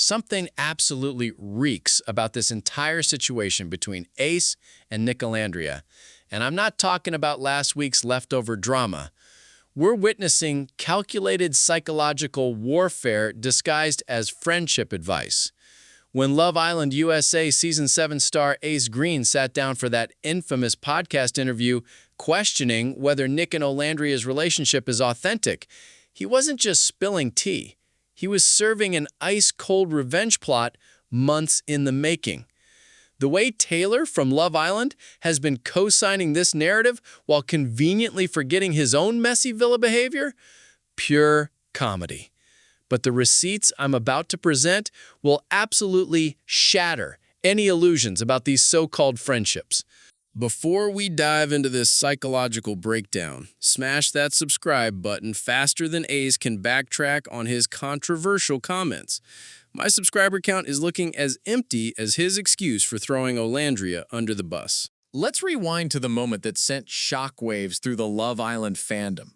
Something absolutely reeks about this entire situation between Ace and Nicolandria. And I'm not talking about last week's leftover drama. We're witnessing calculated psychological warfare disguised as friendship advice. When Love Island USA Season 7 star Ace Green sat down for that infamous podcast interview questioning whether Nick and Olandria's relationship is authentic, he wasn't just spilling tea. He was serving an ice-cold revenge plot months in the making. The way Taylor from Love Island has been co-signing this narrative while conveniently forgetting his own messy villa behavior? Pure comedy. But the receipts I'm about to present will absolutely shatter any illusions about these so-called friendships. Before we dive into this psychological breakdown, smash that subscribe button faster than Ace can backtrack on his controversial comments. My subscriber count is looking as empty as his excuse for throwing Olandria under the bus. Let's rewind to the moment that sent shockwaves through the Love Island fandom.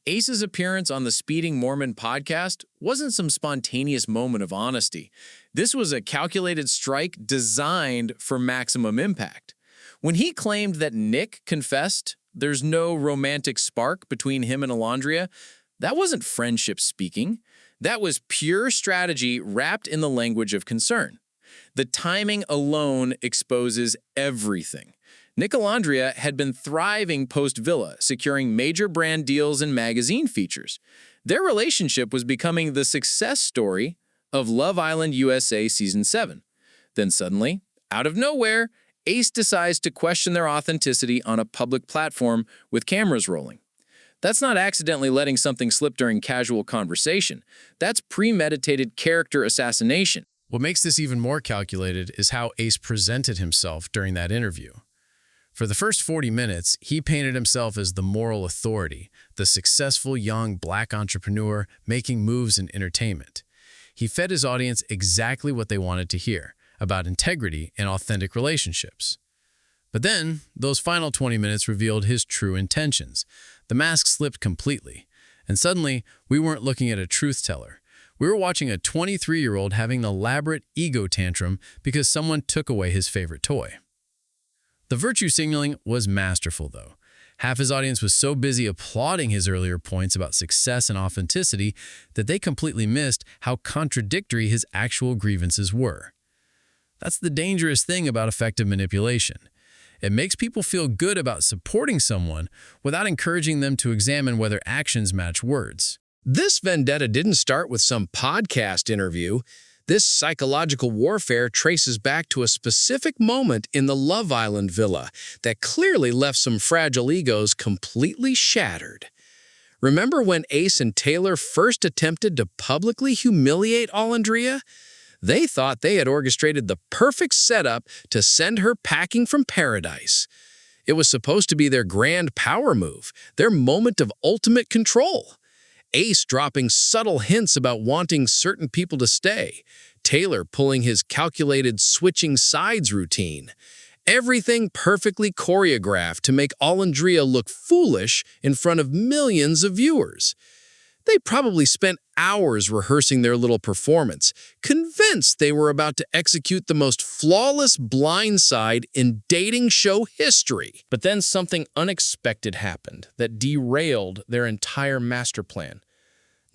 Ace's appearance on the Speedy Mormon podcast wasn't some spontaneous moment of honesty. This was a calculated strike designed for maximum impact. When he claimed that Nick confessed there's no romantic spark between him and Olandria, that wasn't friendship speaking. That was pure strategy wrapped in the language of concern. The timing alone exposes everything. Nicolandria had been thriving post-Villa, securing major brand deals and magazine features. Their relationship was becoming the success story of Love Island USA Season 7. Then suddenly, out of nowhere, Ace decides to question their authenticity on a public platform with cameras rolling. That's not accidentally letting something slip during casual conversation. That's premeditated character assassination. What makes this even more calculated is how Ace presented himself during that interview. For the first 40 minutes, he painted himself as the moral authority, the successful young black entrepreneur making moves in entertainment. He fed his audience exactly what they wanted to hear, about integrity and authentic relationships. But then, those final 20 minutes revealed his true intentions. The mask slipped completely, and suddenly, we weren't looking at a truth teller. We were watching a 23-year-old having an elaborate ego tantrum because someone took away his favorite toy. The virtue signaling was masterful, though. Half his audience was so busy applauding his earlier points about success and authenticity that they completely missed how contradictory his actual grievances were. That's the dangerous thing about effective manipulation. It makes people feel good about supporting someone without encouraging them to examine whether actions match words. This vendetta didn't start with some podcast interview. This psychological warfare traces back to a specific moment in the Love Island villa that clearly left some fragile egos completely shattered. Remember when Ace and Taylor first attempted to publicly humiliate Olandria? They thought they had orchestrated the perfect setup to send her packing from paradise. It was supposed to be their grand power move, their moment of ultimate control. Ace dropping subtle hints about wanting certain people to stay. Taylor pulling his calculated switching sides routine. Everything perfectly choreographed to make Olandria look foolish in front of millions of viewers. They probably spent hours rehearsing their little performance, convinced they were about to execute the most flawless blindside in dating show history. But then something unexpected happened that derailed their entire master plan.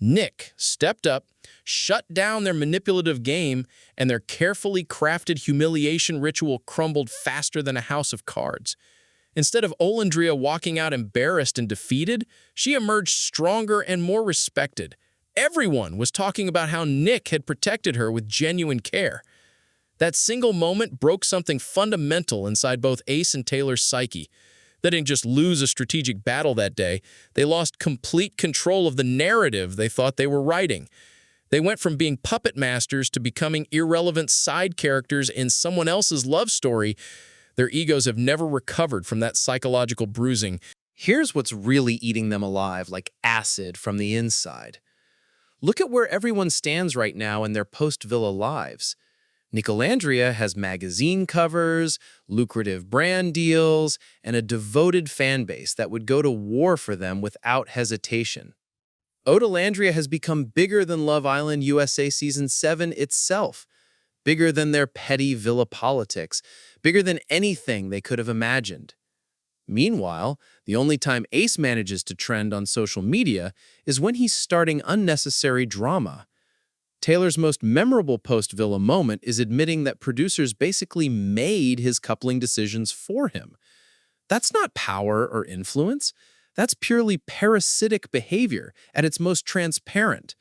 Nick stepped up, shut down their manipulative game, and their carefully crafted humiliation ritual crumbled faster than a house of cards. Instead of Olandria walking out embarrassed and defeated, she emerged stronger and more respected. Everyone was talking about how Nick had protected her with genuine care. That single moment broke something fundamental inside both Ace and Taylor's psyche. They didn't just lose a strategic battle that day, they lost complete control of the narrative they thought they were writing. They went from being puppet masters to becoming irrelevant side characters in someone else's love story. Their egos have never recovered from that psychological bruising. Here's what's really eating them alive like acid from the inside. Look at where everyone stands right now in their post-Villa lives. Nicolandria has magazine covers, lucrative brand deals, and a devoted fan base that would go to war for them without hesitation. Olandria has become bigger than Love Island USA Season 7 itself, bigger than their petty villa politics, bigger than anything they could have imagined. Meanwhile, the only time Ace manages to trend on social media is when he's starting unnecessary drama. Taylor's most memorable post-villa moment is admitting that producers basically made his coupling decisions for him. That's not power or influence. That's purely parasitic behavior at its most transparent.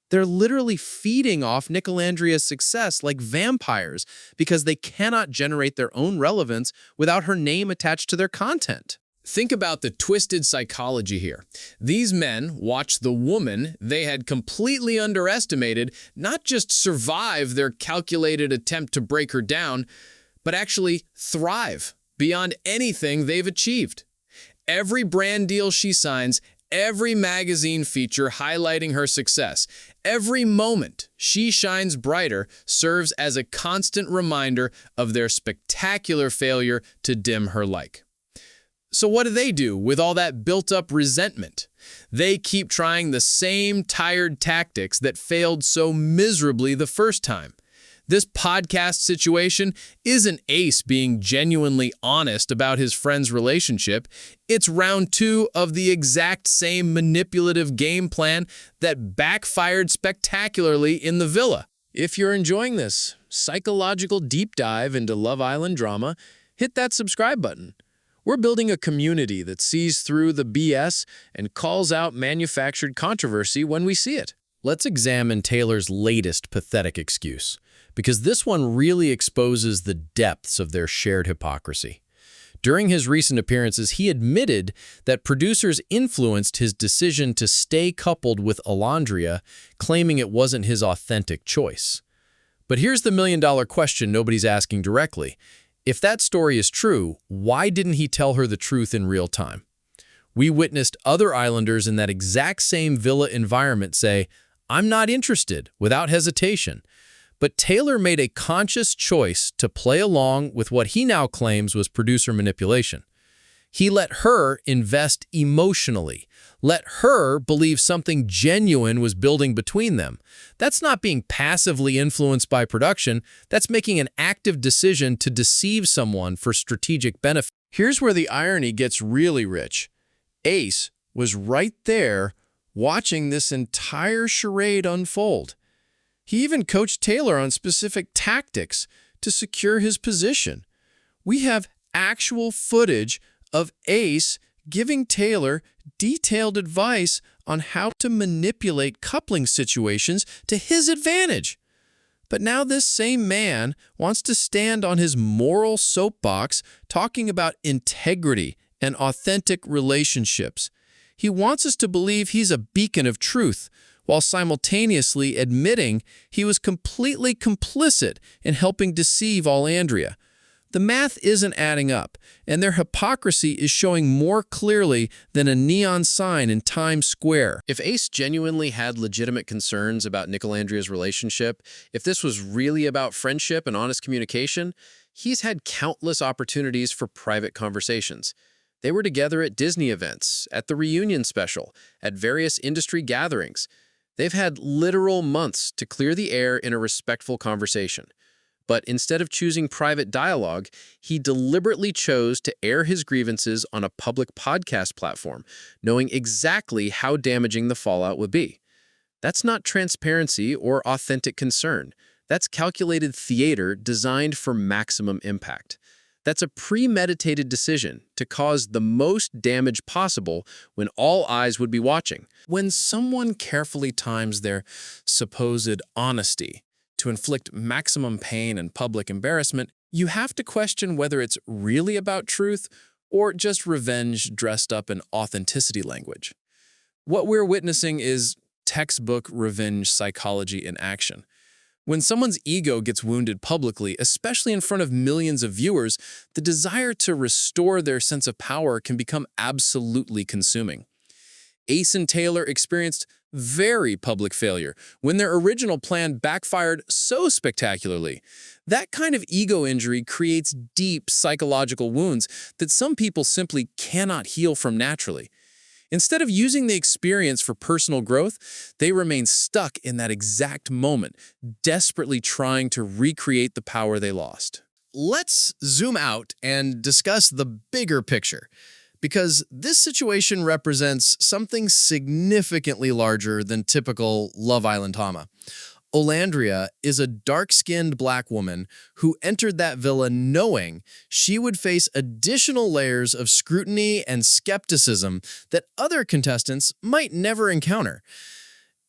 They're literally feeding off Nicolandria's success like vampires because they cannot generate their own relevance without her name attached to their content. Think about the twisted psychology here. These men watched the woman they had completely underestimated not just survive their calculated attempt to break her down, but actually thrive beyond anything they've achieved. Every brand deal she signs, every magazine feature highlighting her success, every moment she shines brighter serves as a constant reminder of their spectacular failure to dim her like. So what do with all that built-up resentment? They keep trying the same tired tactics that failed so miserably the first time. This podcast situation isn't Ace being genuinely honest about his friend's relationship. It's round 2 of the exact same manipulative game plan that backfired spectacularly in the villa. If you're enjoying this psychological deep dive into Love Island drama, hit that subscribe button. We're building a community that sees through the BS and calls out manufactured controversy when we see it. Let's examine Taylor's latest pathetic excuse, because this one really exposes the depths of their shared hypocrisy. During his recent appearances, he admitted that producers influenced his decision to stay coupled with Olandria, claiming it wasn't his authentic choice. But here's the million-dollar question nobody's asking directly. If that story is true, why didn't he tell her the truth in real time? We witnessed other islanders in that exact same villa environment say, "I'm not interested," without hesitation. But Taylor made a conscious choice to play along with what he now claims was producer manipulation. He let her invest emotionally, let her believe something genuine was building between them. That's not being passively influenced by production. That's making an active decision to deceive someone for strategic benefit. Here's where the irony gets really rich. Ace was right there watching this entire charade unfold. He even coached Taylor on specific tactics to secure his position. We have actual footage of Ace giving Taylor detailed advice on how to manipulate coupling situations to his advantage. But now this same man wants to stand on his moral soapbox talking about integrity and authentic relationships. He wants us to believe he's a beacon of truth, while simultaneously admitting he was completely complicit in helping deceive Olandria. The math isn't adding up, and their hypocrisy is showing more clearly than a neon sign in Times Square. If Ace genuinely had legitimate concerns about Nicolandria's relationship, if this was really about friendship and honest communication, he's had countless opportunities for private conversations. They were together at Disney events, at the reunion special, at various industry gatherings. They've had literal months to clear the air in a respectful conversation. But instead of choosing private dialogue, he deliberately chose to air his grievances on a public podcast platform, knowing exactly how damaging the fallout would be. That's not transparency or authentic concern. That's calculated theater designed for maximum impact. That's a premeditated decision to cause the most damage possible when all eyes would be watching. When someone carefully times their supposed honesty to inflict maximum pain and public embarrassment, you have to question whether it's really about truth or just revenge dressed up in authenticity language. What we're witnessing is textbook revenge psychology in action. When someone's ego gets wounded publicly, especially in front of millions of viewers, the desire to restore their sense of power can become absolutely consuming. Ace and Taylor experienced very public failure when their original plan backfired so spectacularly. That kind of ego injury creates deep psychological wounds that some people simply cannot heal from naturally. Instead of using the experience for personal growth, they remain stuck in that exact moment, desperately trying to recreate the power they lost. Let's zoom out and discuss the bigger picture, because this situation represents something significantly larger than typical Love Island drama. Olandria is a dark-skinned black woman who entered that villa knowing she would face additional layers of scrutiny and skepticism that other contestants might never encounter.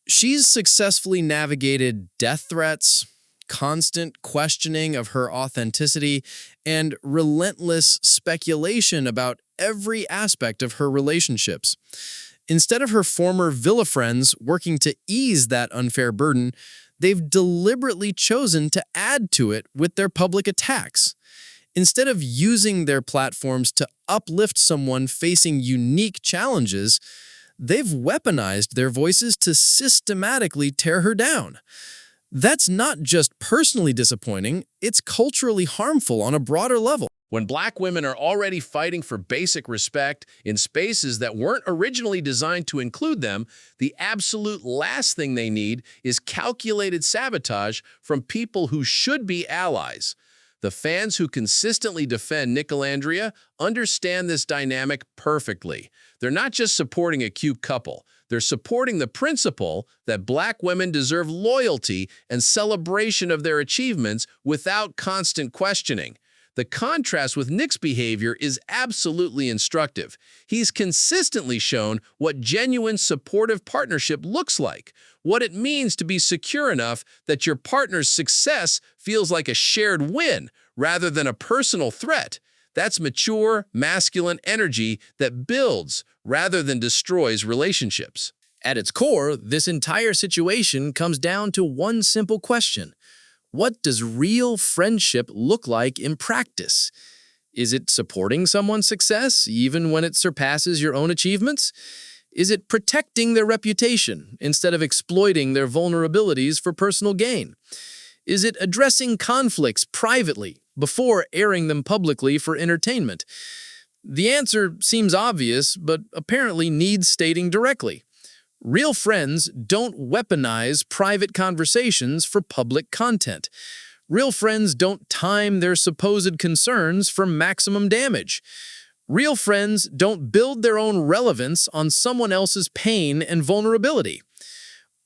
She's successfully navigated death threats, constant questioning of her authenticity, and relentless speculation about every aspect of her relationships. Instead of her former villa friends working to ease that unfair burden, they've deliberately chosen to add to it with their public attacks. Instead of using their platforms to uplift someone facing unique challenges, they've weaponized their voices to systematically tear her down. That's not just personally disappointing, it's culturally harmful on a broader level. When black women are already fighting for basic respect in spaces that weren't originally designed to include them, the absolute last thing they need is calculated sabotage from people who should be allies. The fans who consistently defend Nicolandria understand this dynamic perfectly. They're not just supporting a cute couple. They're supporting the principle that black women deserve loyalty and celebration of their achievements without constant questioning. The contrast with Nic's behavior is absolutely instructive. He's consistently shown what genuine supportive partnership looks like, what it means to be secure enough that your partner's success feels like a shared win rather than a personal threat. That's mature, masculine energy that builds rather than destroys relationships. At its core, this entire situation comes down to one simple question. What does real friendship look like in practice? Is it supporting someone's success, even when it surpasses your own achievements? Is it protecting their reputation instead of exploiting their vulnerabilities for personal gain? Is it addressing conflicts privately before airing them publicly for entertainment? The answer seems obvious, but apparently needs stating directly. Real friends don't weaponize private conversations for public content. Real friends don't time their supposed concerns for maximum damage. Real friends don't build their own relevance on someone else's pain and vulnerability.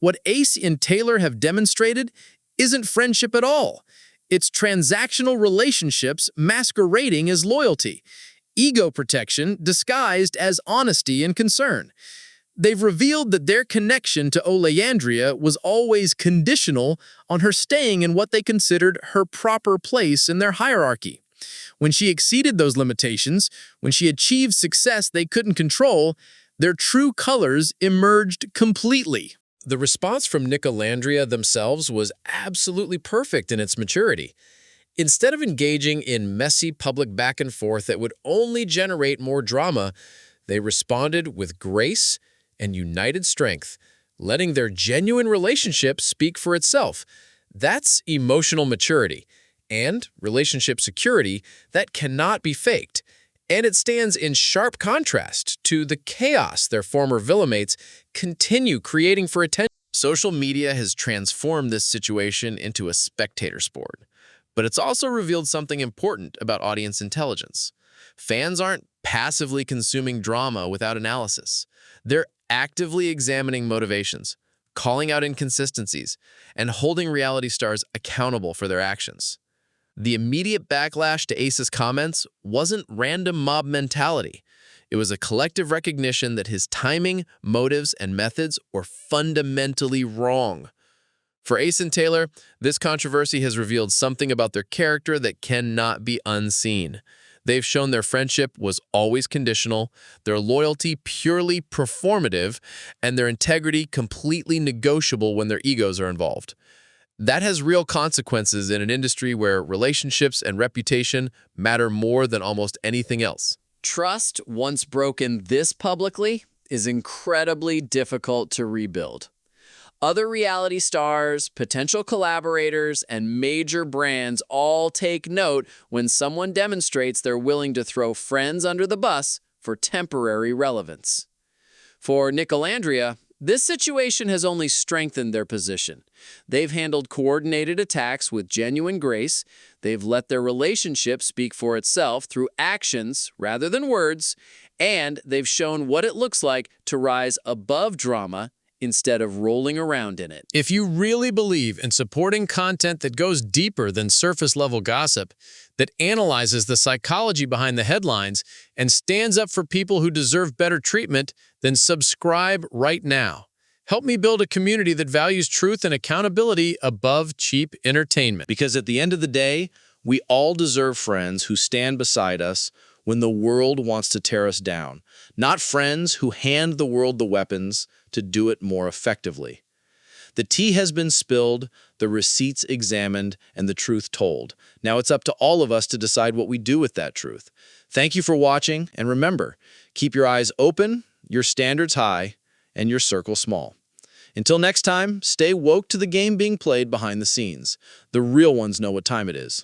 What Ace and Taylor have demonstrated isn't friendship at all. It's transactional relationships masquerading as loyalty, ego protection disguised as honesty and concern. They've revealed that their connection to Olandria was always conditional on her staying in what they considered her proper place in their hierarchy. When she exceeded those limitations, when she achieved success they couldn't control, their true colors emerged completely. The response from Nicolandria themselves was absolutely perfect in its maturity. Instead of engaging in messy public back and forth that would only generate more drama, they responded with grace and united strength, letting their genuine relationship speak for itself. That's emotional maturity and relationship security that cannot be faked. And it stands in sharp contrast to the chaos their former villamates continue creating for attention. Social media has transformed this situation into a spectator sport, but it's also revealed something important about audience intelligence. Fans aren't passively consuming drama without analysis. They're actively examining motivations, calling out inconsistencies, and holding reality stars accountable for their actions. The immediate backlash to Ace's comments wasn't random mob mentality. It was a collective recognition that his timing, motives, and methods were fundamentally wrong. For Ace and Taylor, this controversy has revealed something about their character that cannot be unseen. They've shown their friendship was always conditional, their loyalty purely performative, and their integrity completely negotiable when their egos are involved. That has real consequences in an industry where relationships and reputation matter more than almost anything else. Trust, once broken this publicly, is incredibly difficult to rebuild. Other reality stars, potential collaborators, and major brands all take note when someone demonstrates they're willing to throw friends under the bus for temporary relevance. For Nicolandria, this situation has only strengthened their position. They've handled coordinated attacks with genuine grace, they've let their relationship speak for itself through actions rather than words, and they've shown what it looks like to rise above drama instead of rolling around in it. If you really believe in supporting content that goes deeper than surface-level gossip, that analyzes the psychology behind the headlines, and stands up for people who deserve better treatment, then subscribe right now. Help me build a community that values truth and accountability above cheap entertainment. Because at the end of the day, we all deserve friends who stand beside us when the world wants to tear us down, not friends who hand the world the weapons to do it more effectively. The tea has been spilled, the receipts examined, and the truth told. Now it's up to all of us to decide what we do with that truth. Thank you for watching, and remember, keep your eyes open, your standards high, and your circle small. Until next time, stay woke to the game being played behind the scenes. The real ones know what time it is.